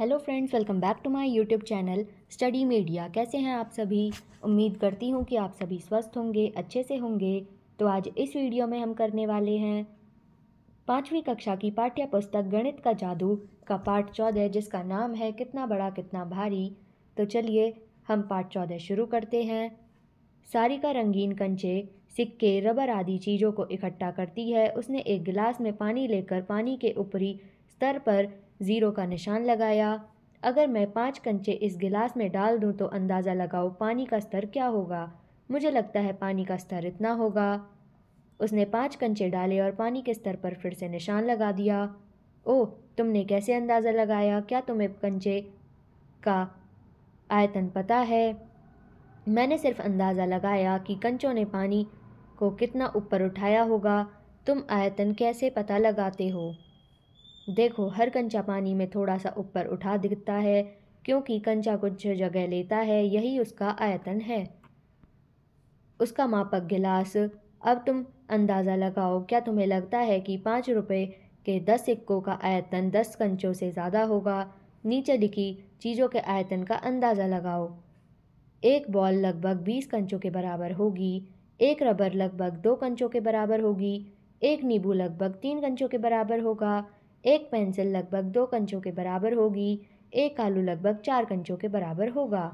Hello friends, welcome back to my YouTube channel study media. कैसे हैं आप सभी? उम्मीद करती हूँ कि आप सभी स्वस्थ होंगे, अच्छे से होंगे। तो आज इस वीडियो में हम करने वाले हैं 5वीं कक्षा की पाठ्य पुस्तक गणित का जादू का पाठ 14, जिसका नाम है कितना बड़ा कितना भारी। तो चलिए हम पाठ 14 शुरू करते हैं। सारिका रंगीन कंचे, सिक्के, रबर आदि चीज़ों को इकट्ठा करती है। उसने एक गिलास में पानी लेकर पानी के ऊपरी स्तर पर 0 का निशान लगाया। अगर मैं 5 कंचे इस गिलास में डाल दूं तो अंदाज़ा लगाओ पानी का स्तर क्या होगा। मुझे लगता है पानी का स्तर इतना होगा। उसने 5 कंचे डाले और पानी के स्तर पर फिर से निशान लगा दिया। ओह, तुमने कैसे अंदाज़ा लगाया? क्या तुम्हें कंचे का आयतन पता है? मैंने सिर्फ अंदाज़ा लगाया कि कंचों ने पानी को कितना ऊपर उठाया होगा। तुम आयतन कैसे पता लगाते हो? देखो, हर कंचा पानी में थोड़ा सा ऊपर उठा दिखता है, क्योंकि कंचा कुछ जगह लेता है, यही उसका आयतन है। उसका मापक गिलास। अब तुम अंदाज़ा लगाओ, क्या तुम्हें लगता है कि 5 रुपये के 10 सिक्कों का आयतन 10 कंचों से ज़्यादा होगा? नीचे लिखी चीज़ों के आयतन का अंदाज़ा लगाओ। एक बॉल लगभग 20 कंचों के बराबर होगी। एक रबर लगभग 2 कंचों के बराबर होगी। एक नींबू लगभग 3 कंचों के बराबर होगा। एक पेंसिल लगभग 2 कंचों के बराबर होगी। एक आलू लगभग 4 कंचों के बराबर होगा।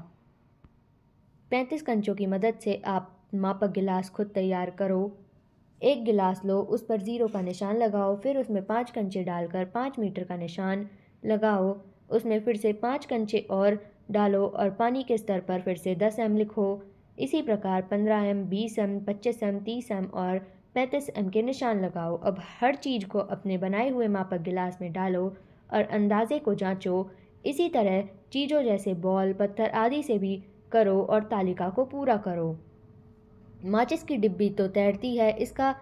35 कंचों की मदद से आप मापक गिलास खुद तैयार करो। एक गिलास लो, उस पर 0 का निशान लगाओ, फिर उसमें 5 कंचे डालकर 5 मीटर का निशान लगाओ। उसमें फिर से 5 कंचे और डालो और पानी के स्तर पर फिर से 10 एम लिखो। इसी प्रकार 15 एम, 20 एम, 25 एम, 30 एम और 35 एम के निशान लगाओ। अब हर चीज़ को अपने बनाए हुए मापक गिलास में डालो और अंदाजे को जांचो। इसी तरह चीज़ों जैसे बॉल, पत्थर आदि से भी करो और तालिका को पूरा करो। माचिस की डिब्बी तो तैरती है, इसका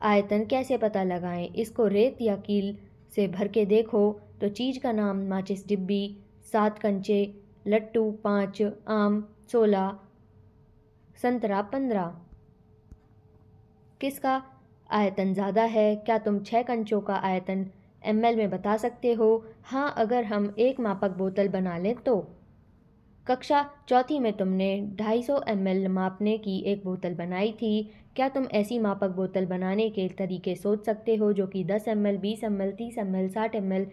आयतन कैसे पता लगाएं? इसको रेत या कील से भर के देखो। तो चीज़ का नाम माचिस डिब्बी, 7 कंचे, लट्टू 5, आम 16, संतरा 15। किसका आयतन ज़्यादा है? क्या तुम 6 कंचों का आयतन ml में बता सकते हो? हाँ, अगर हम एक मापक बोतल बना लें तो। कक्षा चौथी में तुमने 250 ml मापने की एक बोतल बनाई थी। क्या तुम ऐसी मापक बोतल बनाने के तरीके सोच सकते हो जो कि 10 ml, 20 ml, 30 ml, 60 ml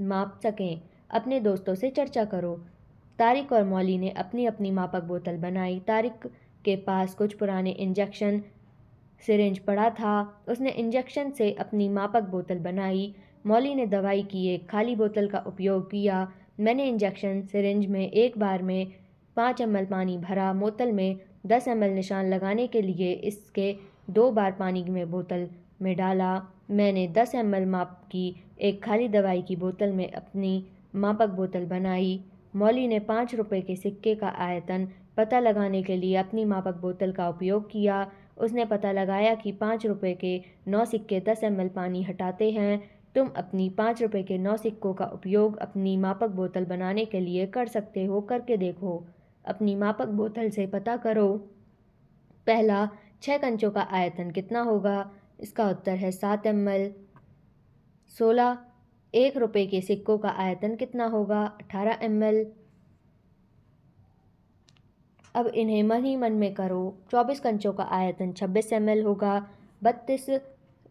माप सकें? अपने दोस्तों से चर्चा करो। तारिक और मौली ने अपनी अपनी मापक बोतल बनाई। तारिक के पास कुछ पुराने इंजेक्शन सिरिंज पड़ा था। उसने इंजेक्शन से अपनी मापक बोतल बनाई। मौली ने दवाई की एक खाली बोतल का उपयोग किया। मैंने इंजेक्शन सिरिंज में एक बार में 5 ml पानी भरा। बोतल में 10 ml निशान लगाने के लिए इसके 2 बार पानी में बोतल में डाला। मैंने 10 ml माप की एक खाली दवाई की बोतल में अपनी मापक बोतल बनाई। मौली ने 5 रुपये के सिक्के का आयतन पता लगाने के लिए अपनी मापक बोतल का उपयोग किया। उसने पता लगाया कि 5 रुपये के 9 सिक्के 10 ml पानी हटाते हैं। तुम अपनी 5 रुपये के 9 सिक्कों का उपयोग अपनी मापक बोतल बनाने के लिए कर सकते हो। करके देखो। अपनी मापक बोतल से पता करो, पहला, 6 कंचों का आयतन कितना होगा? इसका उत्तर है 7 ml। 16, 1 रुपये के सिक्कों का आयतन कितना होगा? 18 ml। अब इन्हें मन ही मन में करो। 24 कंचों का आयतन 26 ml होगा। 32,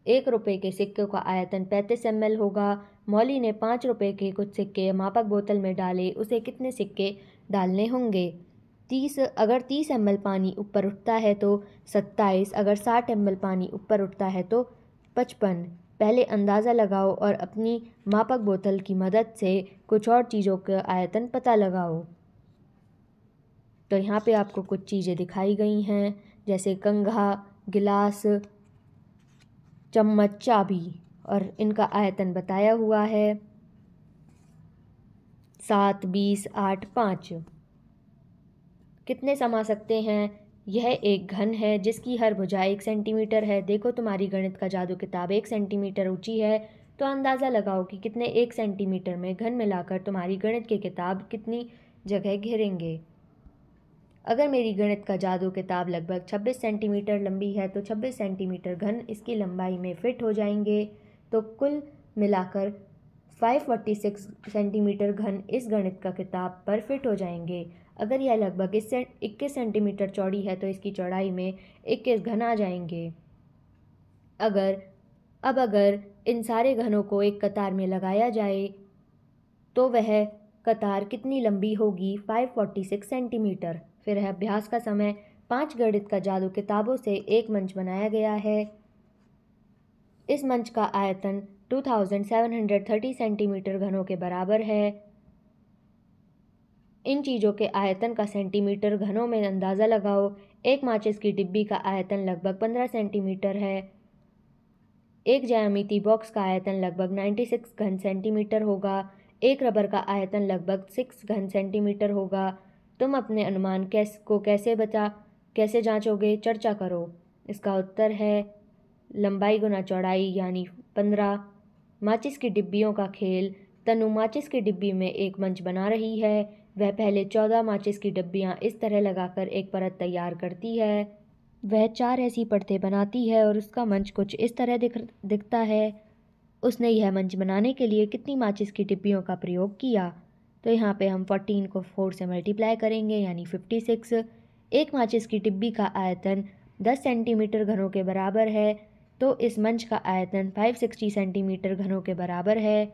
1 रुपये के सिक्के का आयतन 35 ml होगा। मौली ने 5 रुपये के कुछ सिक्के मापक बोतल में डाले, उसे कितने सिक्के डालने होंगे? 30, अगर 30 ml पानी ऊपर उठता है तो 27, अगर 60 ml पानी ऊपर उठता है तो 55। पहले अंदाज़ा लगाओ और अपनी मापक बोतल की मदद से कुछ और चीज़ों का आयतन पता लगाओ। तो यहाँ पे आपको कुछ चीज़ें दिखाई गई हैं, जैसे कंघा, गिलास, चम्मच, चाबी, और इनका आयतन बताया हुआ है 7, 20, 8, 5। कितने समा सकते हैं? यह एक घन है जिसकी हर भुजा 1 सेंटीमीटर है। देखो, तुम्हारी गणित का जादू किताब 1 सेंटीमीटर ऊंची है, तो अंदाज़ा लगाओ कि कितने 1 सेंटीमीटर में घन मिलाकर तुम्हारी गणित की किताब कितनी जगह घेरेंगे। अगर मेरी गणित का जादू किताब लगभग 26 सेंटीमीटर लंबी है तो 26 सेंटीमीटर घन इसकी लंबाई में फिट हो जाएंगे। तो कुल मिलाकर 546 सेंटीमीटर घन इस गणित का किताब पर फिट हो जाएंगे। अगर यह लगभग 21 सेंटीमीटर चौड़ी है तो इसकी चौड़ाई में 21 घन आ जाएंगे। अगर इन सारे घनों को एक कतार में लगाया जाए तो वह कतार कितनी लंबी होगी? 546 सेंटीमीटर। फिर है अभ्यास का समय। 5 गणित का जादू किताबों से एक मंच बनाया गया है। इस मंच का आयतन 2730 सेंटीमीटर घनों के बराबर है। इन चीज़ों के आयतन का सेंटीमीटर घनों में अंदाज़ा लगाओ। एक माचिस की डिब्बी का आयतन लगभग 15 सेंटीमीटर है। एक ज्यामिति बॉक्स का आयतन लगभग 96 घन सेंटीमीटर होगा। एक रबर का आयतन लगभग 6 घन सेंटीमीटर होगा। तुम अपने अनुमान कैसे जांचोगे? चर्चा करो। इसका उत्तर है लंबाई गुना चौड़ाई यानी 15। माचिस की डिब्बियों का खेल। तनु माचिस की डिब्बी में एक मंच बना रही है। वह पहले 14 माचिस की डिब्बियाँ इस तरह लगाकर एक परत तैयार करती है। वह 4 ऐसी परतें बनाती है और उसका मंच कुछ इस तरह दिखता है। उसने यह मंच बनाने के लिए कितनी माचिस की डिब्बियों का प्रयोग किया? तो यहाँ पे हम 14 को 4 से मल्टीप्लाई करेंगे यानी 56। एक माचिस की डिब्बी का आयतन 10 सेंटीमीटर घनों के बराबर है, तो इस मंच का आयतन 560 सेंटीमीटर घनों के बराबर है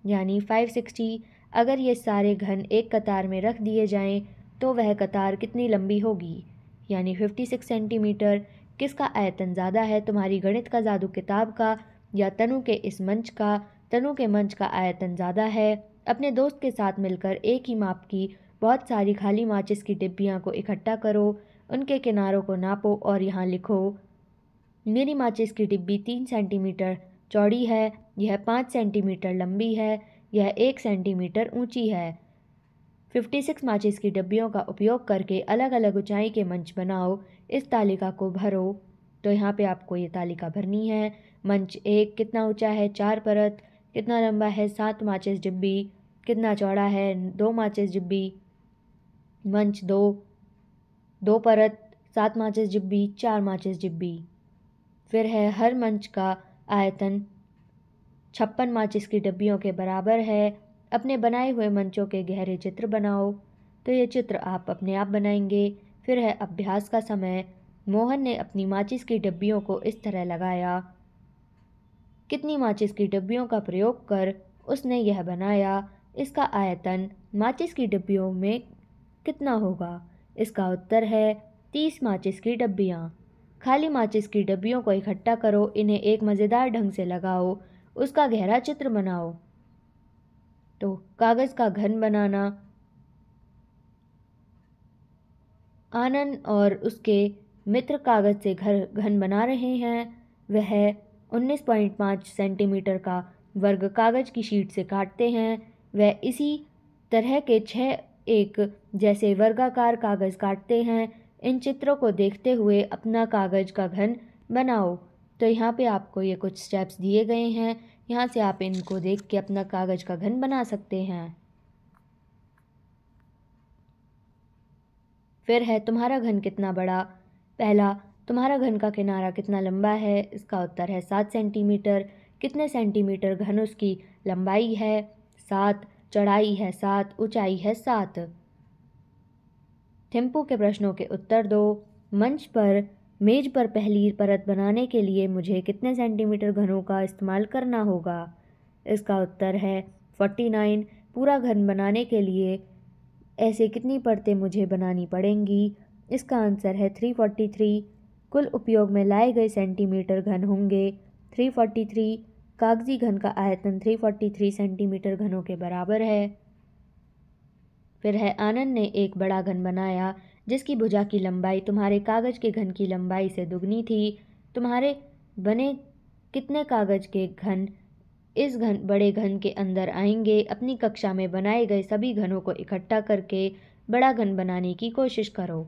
यानी 560। अगर ये सारे घन एक कतार में रख दिए जाएं तो वह कतार कितनी लंबी होगी? यानी 56 सेंटीमीटर। किसका आयतन ज़्यादा है, तुम्हारी गणित का जादू किताब का या तनु के इस मंच का? तनु के मंच का आयतन ज़्यादा है। अपने दोस्त के साथ मिलकर एक ही माप की बहुत सारी खाली माचिस की डिब्बियाँ को इकट्ठा करो, उनके किनारों को नापो और यहाँ लिखो। मेरी माचिस की डिब्बी 3 सेंटीमीटर चौड़ी है, यह 5 सेंटीमीटर लंबी है, यह 1 सेंटीमीटर ऊंची है। 56 माचिस की डिब्बियों का उपयोग करके अलग अलग ऊंचाई के मंच बनाओ। इस तालिका को भरो। तो यहाँ पे आपको ये तालिका भरनी है। मंच 1 कितना ऊंचा है? 4 परत। कितना लंबा है? 7 माचिस डिब्बी। कितना चौड़ा है? 2 माचिस डिब्बी। मंच 2 परत, 7 माचिस डिब्बी, 4 माचिस डिब्बी। फिर है हर मंच का आयतन 56 माचिस की डिब्बियों के बराबर है। अपने बनाए हुए मंचों के गहरे चित्र बनाओ। तो ये चित्र आप अपने आप बनाएंगे। फिर है अभ्यास का समय। मोहन ने अपनी माचिस की डिब्बियों को इस तरह लगाया। कितनी माचिस की डिब्बियों का प्रयोग कर उसने यह बनाया? इसका आयतन माचिस की डिब्बियों में कितना होगा? इसका उत्तर है 30 माचिस की डिब्बियाँ। खाली माचिस की डिब्बियों को इकट्ठा करो, इन्हें एक मज़ेदार ढंग से लगाओ, उसका गहरा चित्र बनाओ। तो कागज़ का घन बनाना। आनंद और उसके मित्र कागज़ से घन बना रहे हैं। वह 19.5 सेंटीमीटर का वर्ग कागज़ की शीट से काटते हैं। वह इसी तरह के 6 एक जैसे वर्गाकार कागज़ काटते हैं। इन चित्रों को देखते हुए अपना कागज़ का घन बनाओ। तो यहाँ पे आपको ये कुछ स्टेप्स दिए गए हैं, यहाँ से आप इनको देख के अपना कागज़ का घन बना सकते हैं। फिर है तुम्हारा घन कितना बड़ा? पहला, तुम्हारा घन का किनारा कितना लंबा है? इसका उत्तर है 7 सेंटीमीटर। कितने सेंटीमीटर घन उसकी लंबाई है? 7। चौड़ाई है 7, ऊंचाई है 7। थिम्पू के प्रश्नों के उत्तर दो। मेज पर पहली परत बनाने के लिए मुझे कितने सेंटीमीटर घनों का इस्तेमाल करना होगा? इसका उत्तर है 49। पूरा घन बनाने के लिए ऐसे कितनी परतें मुझे बनानी पड़ेंगी? इसका आंसर है 343। कुल उपयोग में लाए गए सेंटीमीटर घन होंगे 343। कागजी घन का आयतन 343 सेंटीमीटर घनों के बराबर है। फिर है आनंद ने एक बड़ा घन बनाया जिसकी भुजा की लंबाई तुम्हारे कागज के घन की लंबाई से दुगनी थी। तुम्हारे बने कितने कागज के घन इस बड़े घन के अंदर आएंगे? अपनी कक्षा में बनाए गए सभी घनों को इकट्ठा करके बड़ा घन बनाने की कोशिश करो।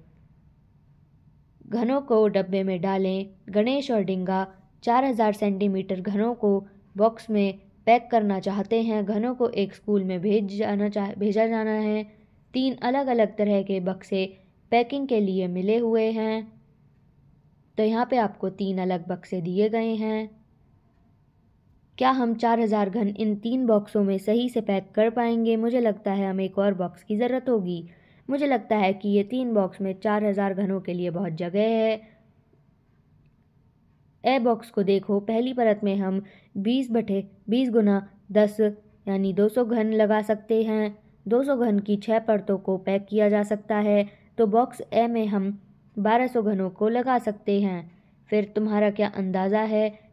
घनों को डब्बे में डालें। गणेश और डिंगा 4000 सेंटीमीटर घनों को बॉक्स में पैक करना चाहते हैं। घनों को एक स्कूल में भेजा जाना है। 3 अलग अलग तरह के बक्से पैकिंग के लिए मिले हुए हैं। तो यहाँ पे आपको 3 अलग बक्से दिए गए हैं। क्या हम 4000 घन इन 3 बॉक्सों में सही से पैक कर पाएंगे? मुझे लगता है हमें एक और बॉक्स की ज़रूरत होगी। मुझे लगता है कि ये 3 बॉक्स में 4000 घनों के लिए बहुत जगह है। ए बॉक्स को देखो, पहली परत में हम 20 गुना 10 यानी 200 घन लगा सकते हैं। 200 घन की 6 परतों को पैक किया जा सकता है, तो बॉक्स ए में हम 1200 घनों को लगा सकते हैं। फिर तुम्हारा क्या अंदाज़ा है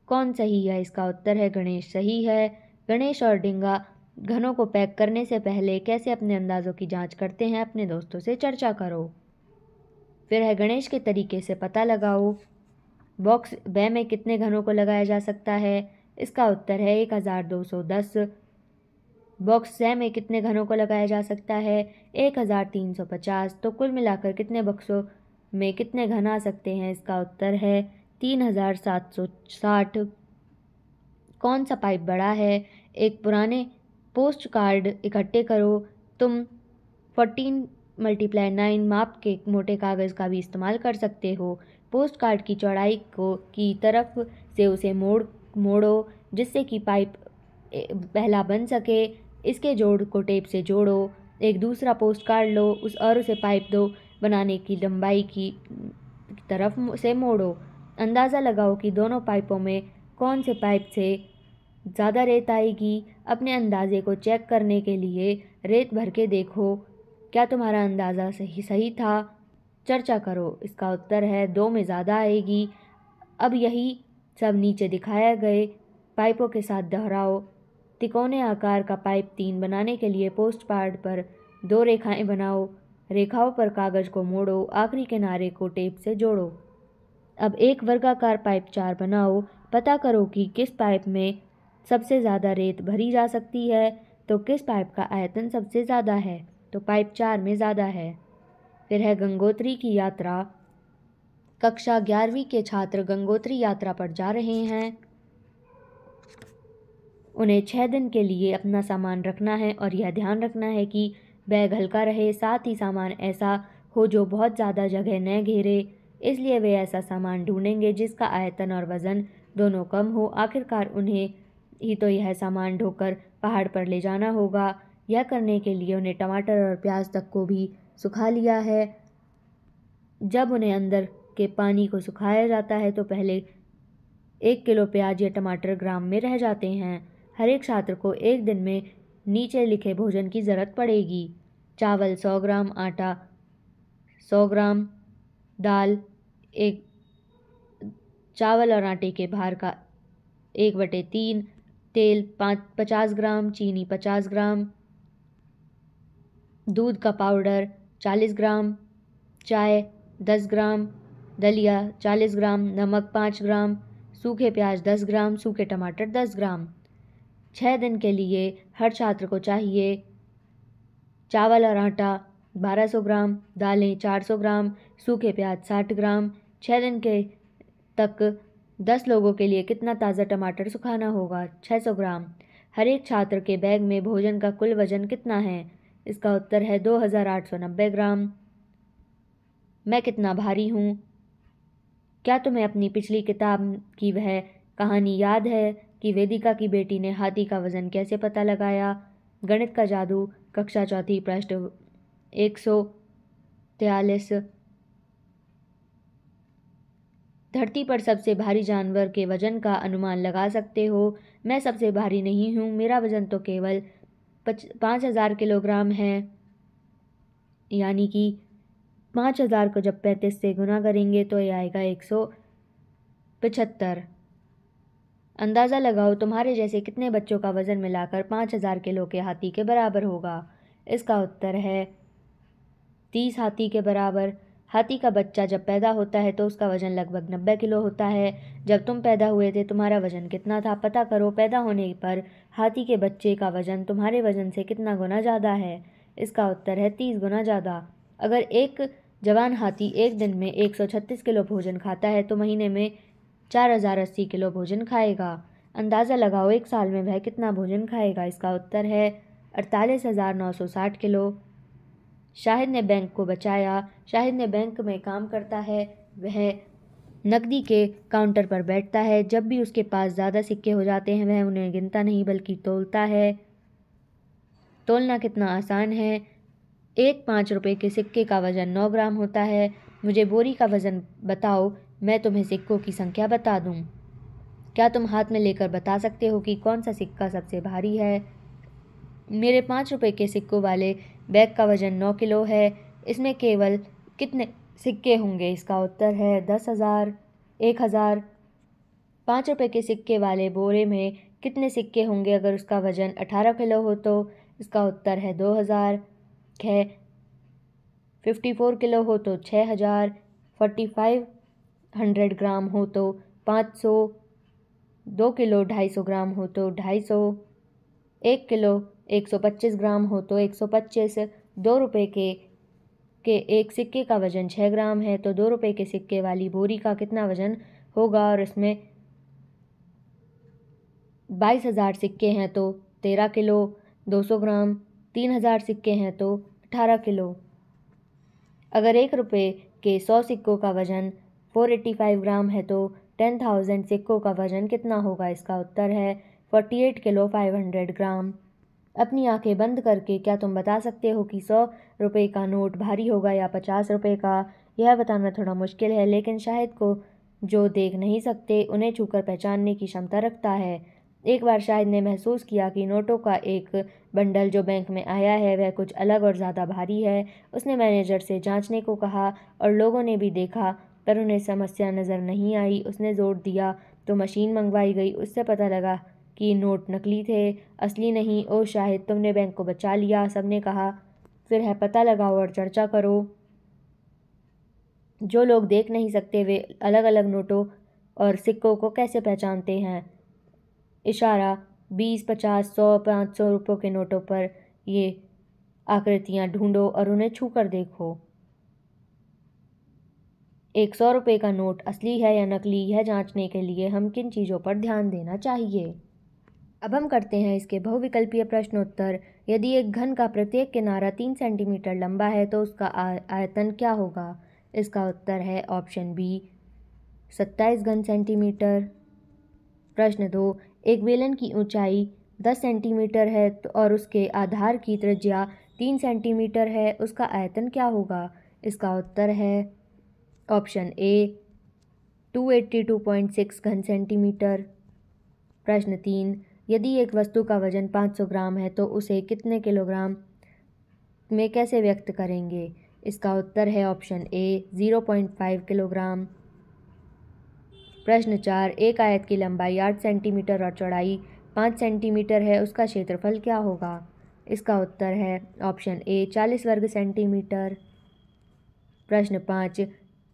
कौन सही है? इसका उत्तर है गणेश सही है। गणेश और डिंगा घनों को पैक करने से पहले कैसे अपने अंदाज़ों की जांच करते हैं, अपने दोस्तों से चर्चा करो। फिर है गणेश के तरीके से पता लगाओ। बॉक्स बे में कितने घनों को लगाया जा सकता है? इसका उत्तर है 1210। बॉक्स से में कितने घनों को लगाया जा सकता है? 1350। तो कुल मिलाकर कितने बक्सों में कितने घन आ सकते हैं? इसका उत्तर है 3760। कौन सा पाइप बड़ा है? एक पुराने पोस्ट कार्ड इकट्ठे करो। तुम 14 × 9 माप के मोटे कागज़ का भी इस्तेमाल कर सकते हो। पोस्ट कार्ड की चौड़ाई को की तरफ से उसे मोड़ो जिससे कि पाइप पहला बन सके। इसके जोड़ को टेप से जोड़ो। एक दूसरा पोस्ट कार्ड लो और उसे पाइप 2 बनाने की लंबाई की तरफ से मोड़ो। अंदाज़ा लगाओ कि दोनों पाइपों में कौन से पाइप से ज़्यादा रेत आएगी। अपने अंदाजे को चेक करने के लिए रेत भर के देखो, क्या तुम्हारा अंदाज़ा सही था? चर्चा करो। इसका उत्तर है 2 में ज़्यादा आएगी। अब यही सब नीचे दिखाए गए पाइपों के साथ दोहराओ। तिकोने आकार का पाइप 3 बनाने के लिए पोस्ट कार्ड पर 2 रेखाएं बनाओ। रेखाओं पर कागज़ को मोड़ो। आखिरी किनारे को टेप से जोड़ो। अब एक वर्गाकार पाइप 4 बनाओ। पता करो कि किस पाइप में सबसे ज़्यादा रेत भरी जा सकती है, तो किस पाइप का आयतन सबसे ज़्यादा है, तो पाइप 4 में ज़्यादा है। फिर है गंगोत्री की यात्रा। कक्षा 11वीं के छात्र गंगोत्री यात्रा पर जा रहे हैं। उन्हें 6 दिन के लिए अपना सामान रखना है और यह ध्यान रखना है कि बैग हल्का रहे, साथ ही सामान ऐसा हो जो बहुत ज़्यादा जगह न घेरे। इसलिए वे ऐसा सामान ढूंढेंगे जिसका आयतन और वज़न दोनों कम हो। आखिरकार उन्हें ही तो यह सामान ढोकर पहाड़ पर ले जाना होगा। यह करने के लिए उन्हें टमाटर और प्याज तक को भी सुखा लिया है। जब उन्हें अंदर के पानी को सुखाया जाता है तो पहले 1 किलो प्याज या टमाटर ग्राम में रह जाते हैं। हर एक छात्र को एक दिन में नीचे लिखे भोजन की ज़रूरत पड़ेगी। चावल 100 ग्राम, आटा 100 ग्राम, दाल एक चावल और आटे के भार का 1/3, तेल 50 ग्राम, चीनी 50 ग्राम, दूध का पाउडर 40 ग्राम, चाय 10 ग्राम, दलिया 40 ग्राम, नमक 5 ग्राम, सूखे प्याज 10 ग्राम, सूखे टमाटर 10 ग्राम। 6 दिन के लिए हर छात्र को चाहिए चावल और आटा 1200 ग्राम, दालें 400 ग्राम, सूखे प्याज 60 ग्राम। 6 दिन के तक 10 लोगों के लिए कितना ताज़ा टमाटर सुखाना होगा? 600 ग्राम। हर एक छात्र के बैग में भोजन का कुल वजन कितना है? इसका उत्तर है 2890 ग्राम। मैं कितना भारी हूँ? क्या तुम्हें अपनी पिछली किताब की वह कहानी याद है कि वेदिका की बेटी ने हाथी का वज़न कैसे पता लगाया? गणित का जादू, कक्षा 4 पृष्ठ 143। धरती पर सबसे भारी जानवर के वजन का अनुमान लगा सकते हो। मैं सबसे भारी नहीं हूँ, मेरा वजन तो केवल 5000 किलोग्राम है। यानी कि 5000 को जब 35 से गुना करेंगे तो यह आएगा 175। अंदाज़ा लगाओ तुम्हारे जैसे कितने बच्चों का वज़न मिलाकर 5000 किलो के हाथी के बराबर होगा? इसका उत्तर है 30 हाथी के बराबर। हाथी का बच्चा जब पैदा होता है तो उसका वज़न लगभग 90 किलो होता है। जब तुम पैदा हुए थे तुम्हारा वज़न कितना था? पता करो। पैदा होने पर हाथी के बच्चे का वज़न तुम्हारे वज़न से कितना गुना ज़्यादा है? इसका उत्तर है 30 गुना ज़्यादा। अगर एक जवान हाथी एक दिन में 136 किलो भोजन खाता है तो महीने में 4080 किलो भोजन खाएगा। अंदाज़ा लगाओ एक साल में वह कितना भोजन खाएगा? इसका उत्तर है 48,960 किलो। शाहिद ने बैंक को बचाया। शाहिद ने बैंक में काम करता है। वह नकदी के काउंटर पर बैठता है। जब भी उसके पास ज़्यादा सिक्के हो जाते हैं वह उन्हें गिनता नहीं बल्कि तौलता है। तौलना कितना आसान है। एक 5 रुपये के सिक्के का वज़न 9 ग्राम होता है। मुझे बोरी का वज़न बताओ, मैं तुम्हें सिक्कों की संख्या बता दूँ। क्या तुम हाथ में लेकर बता सकते हो कि कौन सा सिक्का सबसे भारी है? मेरे 5 रुपये के सिक्कों वाले बैग का वज़न 9 किलो है। इसमें केवल कितने सिक्के होंगे? इसका उत्तर है 10,000, 1,000। 5 रुपये के सिक्के वाले बोरे में कितने सिक्के होंगे अगर उसका वज़न 18 किलो हो? तो इसका उत्तर है 2,000। 54 किलो हो तो 6,000। 4500 ग्राम हो तो 500। 2 किलो 250 ग्राम हो तो 250। 1 किलो 125 ग्राम हो तो 125। 2 रुपये के एक सिक्के का वज़न 6 ग्राम है, तो 2 रुपये के सिक्के वाली बोरी का कितना वज़न होगा? और इसमें 22,000 सिक्के हैं तो 13 किलो 200 ग्राम। 3,000 सिक्के हैं तो 18 किलो। अगर 1 रुपये के 100 सिक्कों का वज़न 485 ग्राम है तो 10,000 सिक्कों का वज़न कितना होगा? इसका उत्तर है 48 किलो 500 ग्राम। अपनी आंखें बंद करके क्या तुम बता सकते हो कि 100 रुपये का नोट भारी होगा या 50 रुपये का? यह बताना थोड़ा मुश्किल है, लेकिन शायद को जो देख नहीं सकते उन्हें छूकर पहचानने की क्षमता रखता है। एक बार शाहिद ने महसूस किया कि नोटों का एक बंडल जो बैंक में आया है वह कुछ अलग और ज़्यादा भारी है। उसने मैनेजर से जांचने को कहा और लोगों ने भी देखा, पर उन्हें समस्या नज़र नहीं आई। उसने जोर दिया तो मशीन मंगवाई गई। उससे पता लगा कि नोट नकली थे, असली नहीं। ओ शाहिद, तुमने बैंक को बचा लिया, सबने कहा। फिर है पता लगाओ और चर्चा करो। जो लोग देख नहीं सकते वे अलग अलग नोटों और सिक्कों को कैसे पहचानते हैं? इशारा 20, 50, 100, 500 रुपयों के नोटों पर ये आकृतियाँ ढूंढो और उन्हें छूकर देखो। एक 100 रुपये का नोट असली है या नकली, यह जांचने के लिए हम किन चीज़ों पर ध्यान देना चाहिए? अब हम करते हैं इसके बहुविकल्पीय प्रश्नोत्तर। यदि एक घन का प्रत्येक किनारा 3 सेंटीमीटर लंबा है तो उसका आयतन क्या होगा? इसका उत्तर है ऑप्शन बी 27 घन सेंटीमीटर। प्रश्न 2, एक बेलन की ऊंचाई 10 सेंटीमीटर है और उसके आधार की त्रिज्या 3 सेंटीमीटर है, उसका आयतन क्या होगा? इसका उत्तर है ऑप्शन ए 282.6 घन सेंटीमीटर। प्रश्न 3, यदि एक वस्तु का वजन 500 ग्राम है तो उसे कितने किलोग्राम में कैसे व्यक्त करेंगे? इसका उत्तर है ऑप्शन ए 0.5 किलोग्राम। प्रश्न 4, एक आयत की लंबाई 8 सेंटीमीटर और चौड़ाई 5 सेंटीमीटर है, उसका क्षेत्रफल क्या होगा? इसका उत्तर है ऑप्शन ए 40 वर्ग सेंटीमीटर। प्रश्न 5,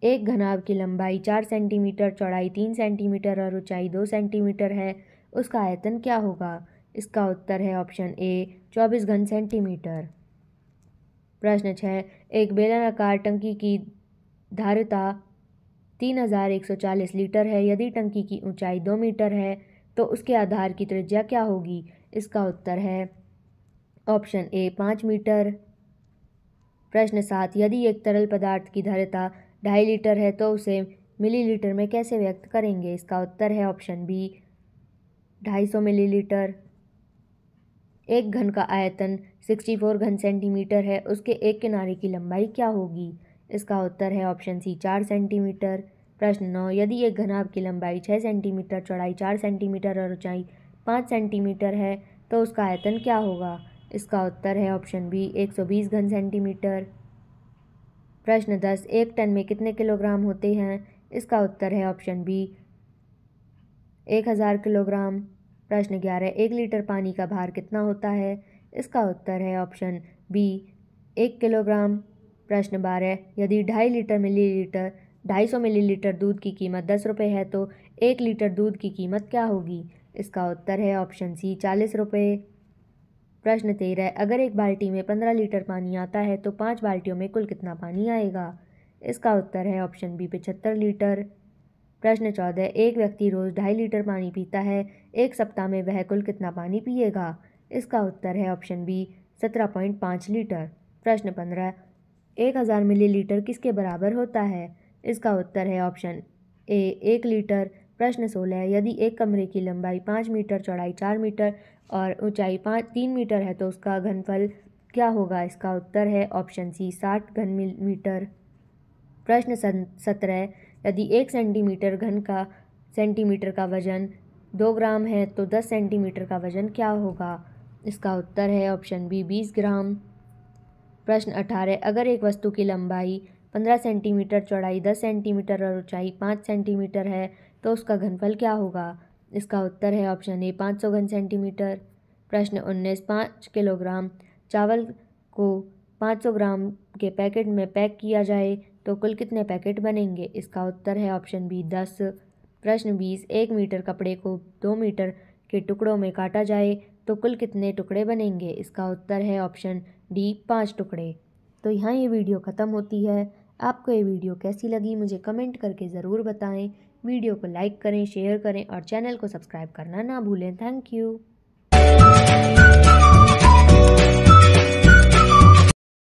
एक घनाभ की लंबाई 4 सेंटीमीटर, चौड़ाई 3 सेंटीमीटर और ऊंचाई 2 सेंटीमीटर है, उसका आयतन क्या होगा? इसका उत्तर है ऑप्शन ए 24 घन सेंटीमीटर। प्रश्न 6, एक बेलनाकार टंकी की धारिता 3140 लीटर है। यदि टंकी की ऊंचाई 2 मीटर है तो उसके आधार की त्रिज्या क्या होगी? इसका उत्तर है ऑप्शन ए 5 मीटर। प्रश्न 7, यदि एक तरल पदार्थ की धारिता 2.5 लीटर है तो उसे मिलीलीटर में कैसे व्यक्त करेंगे? इसका उत्तर है ऑप्शन बी 250 मिलीलीटर। एक घन का आयतन 64 घन सेंटीमीटर है, उसके एक किनारे की लंबाई क्या होगी? इसका उत्तर है ऑप्शन सी 4 सेंटीमीटर। प्रश्न 9, यदि एक घनाभ की लंबाई 6 सेंटीमीटर, चौड़ाई 4 सेंटीमीटर और ऊंचाई 5 सेंटीमीटर है तो उसका आयतन क्या होगा? इसका उत्तर है ऑप्शन बी 120 घन सेंटीमीटर। प्रश्न 10, एक टन में कितने किलोग्राम होते हैं? इसका उत्तर है ऑप्शन बी 1000 किलोग्राम। प्रश्न 11, 1 लीटर पानी का भार कितना होता है? इसका उत्तर है ऑप्शन बी 1 किलोग्राम। प्रश्न 12, यदि 250 मिलीलीटर दूध की कीमत 10 रुपये है तो 1 लीटर दूध की कीमत क्या होगी? इसका उत्तर है ऑप्शन सी 40 रुपये। प्रश्न 13, अगर एक बाल्टी में 15 लीटर पानी आता है तो 5 बाल्टियों में कुल कितना पानी आएगा? इसका उत्तर है ऑप्शन बी 75 लीटर। प्रश्न 14, एक व्यक्ति रोज 2.5 लीटर पानी पीता है, एक सप्ताह में वह कुल कितना पानी पिएगा? इसका उत्तर है ऑप्शन बी 17.5 लीटर। प्रश्न 15, 1000 मिलीलीटर किसके बराबर होता है? इसका उत्तर है ऑप्शन ए 1 लीटर। प्रश्न 16, यदि एक कमरे की लंबाई 5 मीटर, चौड़ाई 4 मीटर और ऊंचाई 3 मीटर है तो उसका घनफल क्या होगा? इसका उत्तर है ऑप्शन सी 60 घन मीटर। प्रश्न 17, यदि 1 सेंटीमीटर का वजन 2 ग्राम है तो 10 सेंटीमीटर का वजन क्या होगा? इसका उत्तर है ऑप्शन बी 20 ग्राम। प्रश्न 18, अगर एक वस्तु की लंबाई 15 सेंटीमीटर, चौड़ाई 10 सेंटीमीटर और ऊंचाई 5 सेंटीमीटर है तो उसका घनफल क्या होगा? इसका उत्तर है ऑप्शन ए 500 घन सेंटीमीटर। प्रश्न 19, 5 किलोग्राम चावल को 500 ग्राम के पैकेट में पैक किया जाए तो कुल कितने पैकेट बनेंगे? इसका उत्तर है ऑप्शन बी 10। प्रश्न 20, 1 मीटर कपड़े को 2 मीटर के टुकड़ों में काटा जाए तो कुल कितने टुकड़े बनेंगे? इसका उत्तर है ऑप्शन डी 5 टुकड़े। तो यहाँ ये वीडियो ख़त्म होती है। आपको ये वीडियो कैसी लगी मुझे कमेंट करके ज़रूर बताएं। वीडियो को लाइक करें, शेयर करें और चैनल को सब्सक्राइब करना ना भूलें। Thank you.